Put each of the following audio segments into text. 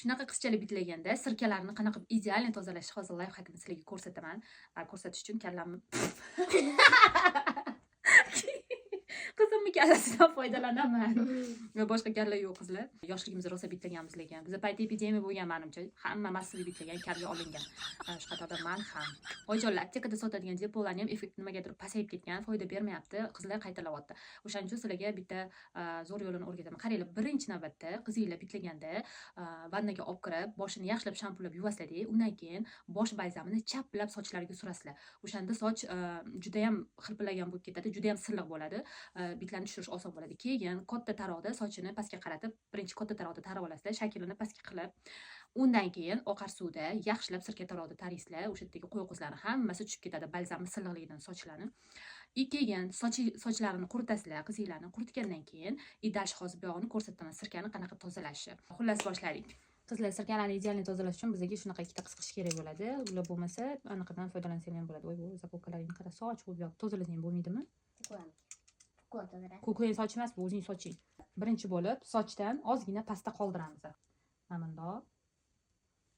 shunaqa qizchalik bitlaganda sirkalarni qanaqa idealni tozalash hozir layfhackini sizlarga ko'rsataman. Ko'rsatish uchun kallamni qizimni kallasidan foydalanaman. Va boshqa kalla yo'q qizlar. Yoshligimizda rosa bitlaganmiz lekin. Bizda payt epidemiya bo'lgan menimcha. Hamma massiv bitlagan, karga olingan. Shu qatorda men ham. Oyijonlar aptekada sotadigan depollarning ham effekti nimagadir pasayib ketgan, foyda bermayapti. Qizlar qaytalayapti. O'shaning uchun sizlarga bitta zo'r yo'lini o'rgataman. Qaranglar, birinchi navbatda qizinglar bitlaganda vannaga olib kirib, boshini yaxshilab shampulab yuvasizlar, undan keyin bosh balzamini chaplab sochlariga surasizlar. O'shanda soch juda ham xilpillagan bo'lib ketadi, juda ham silliq bo'ladi. Bitlarni tushirish oson bo'ladi. Keyin katta taroqda sochini pastga qaratib, birinchi katta taroqda tarab olasizlar, shaklini pastga qilib, undan keyin oqar suvda yaxshilab sirka taroqda taraysizlar. O'sha yerdagi qo'y qizlarni hammasi tushib ketadi, balzamni silliqligidan sochlarni. Keyin sochlarini quritasizlar, qizinglarni quritgandan keyin ideal hozir bu yog'ini ko'rsataman, sirkani qanaqa tozalashi. Xullas boshladik. Qizlar, sirkalarni idealni tozalash uchun bizga shunaqa ikkita qisqish kerak bo'ladi. Ular bo'lmasa, anaqadan foydalansangiz ham bo'ladi. Voy, bu zakopkalaringni qara, soch bu yoq tozalasang bo'lmaydimi? Ko'klang soch emas, bu o'zing soching. Birinchi bo'lib, sochdan ozgina pastda qoldiramiz. Mana bundoq.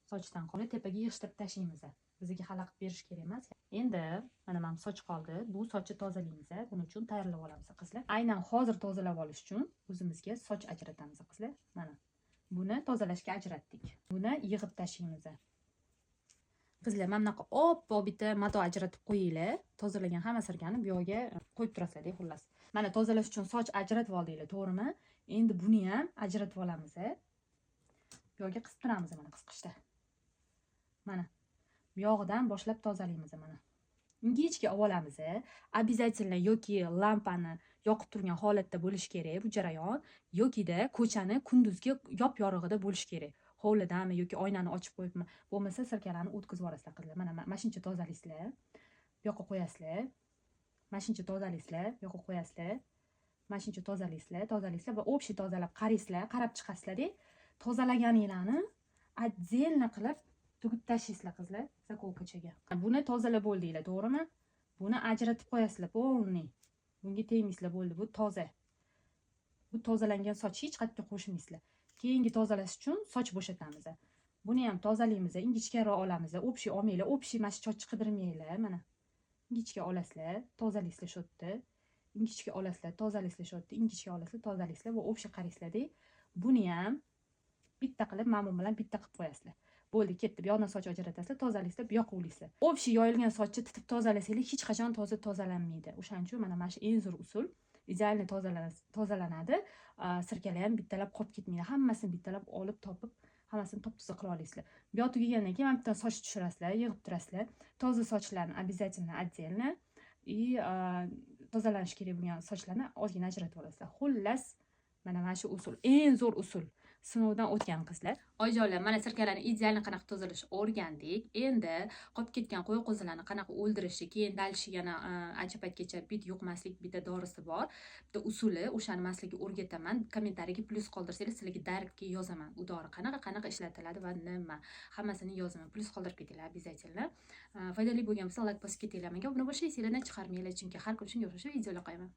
Sochdan qolib tepaga yig'ishtirib tashlaymiz. Bizga xalaqit berish kerak emas. Endi mana men soch qoldi. Bu sochni tozalaymiz. Buning uchun tayyorlab olamiz qizlar. Aynan hozir tozalab olish uchun o'zimizga soch ajratamiz qizlar. Mana. Buni tozalashga ajratdik. Buni yig'ib tashlaymiz. Qizlar, mana bunaqa oppoq bitta mato ajratib qo'yinglar. Tozalagan hamma sirkani bu yoqqa qo'yib turasizlar, xullas. Mana tozalash uchun soch ajratib oldinglar, to'g'rimi? Endi buni ham ajratib olamiz. Bu yoqqa qistiramiz mana qisqichda. Mana bu yog'idan boshlab tozalaymiz mana. Ingichka olamiz. Обязательно yoki lampani yoqib turgan holatda bo'lish kerak bu jarayon, yokida ko'chani kunduzgi yop-yorug'ida bo'lish kerak. Hovlidami yoki oynani ochib qo'yibmi, bo'lmasa sirkalarni o'tkazib yuborasizlar qizlar. Mana mashincha tozalaysizlar, bu yoqqa qo'yasizlar. Mashincha tozalaysizlar, bu yoqqa qo'yasizlar. Mashincha tozalaysizlar va общий tozalab qaraysizlar, qarab chiqasizlar. Tozalaganinglarni отдельно qilib tugib tashlaysizlar qizlar, zakolkachaga. Buni tozalab bo'ldinglar, to'g'rimi? Buni ajratib qo'yasizlar, polni. Bunga tegmaysizlar, bo'ldi, bu toza. Bu tozalangan soch hech qayerga qo'shmaysizlar. Keyingi tozalash uchun soch bo'shatamiz. Buni ham tozalaymiz, ingichkaroq olamiz. Общий olmanglar, общий mash soch qidirmanglar, mana. Ingichka olasizlar, tozalaysizlar shu yerda. Ingichka olasizlar, tozalaysizlar shu yerda. Ingichka olasizlar, tozalaysizlar va общий qaraysizlar-da. Buni ham bitta qilib ma'mum bilan bitta qilib qo'yasizlar. Bo'ldi, ketdi. Bu yoqdan soch ajratasizlar, tozalaysizlar, bu yoqqa ulasizlar. Общий yoyilgan sochni titib tozalasanglar, hech qachon tozalanmaydi. O'shaning uchun mana shu eng zo'r usul. Idealni tozalanadi. Sirkalar ham bittalab qolib ketmaydi. Hammasini bittalab olib topib, hammasini top-toza qila olasizlar. Bu yoq tugagandan keyin mana bitta soch tushirasizlar, yig'ib turasizlar. Toza sochlarni обязательно отдельно и tozalanish kerak bo'lgan sochlarni ozgina ajratib olasizlar. Xullas, mana shu usul eng zo'r usul. Sinovdan o'tgan qizlar. Oyijonlar, mana sirkalarni idealni qanaqa tozalashni o'rgandik. Endi qolib ketgan qo'y qo'zilarni qanaqa o'ldirishi, keyin dalishi yana ancha paytgacha bit yuqmaslik bitta dorisi bor. Bitta usuli, o'shani men sizlarga o'rgataman. Kommentariyaga plus qoldirsangiz, sizlarga direktga yozaman. U dori qanaqa ishlatiladi va nima. Hammasini yozaman. Plus qoldirib ketinglar, обязательно. Foydali bo'lgan bo'lsa, like bosib ketinglar. Menga obuna bo'lsanglar, chiqarmanglar, chunki har kun shunga o'xshash videolar qo'yaman.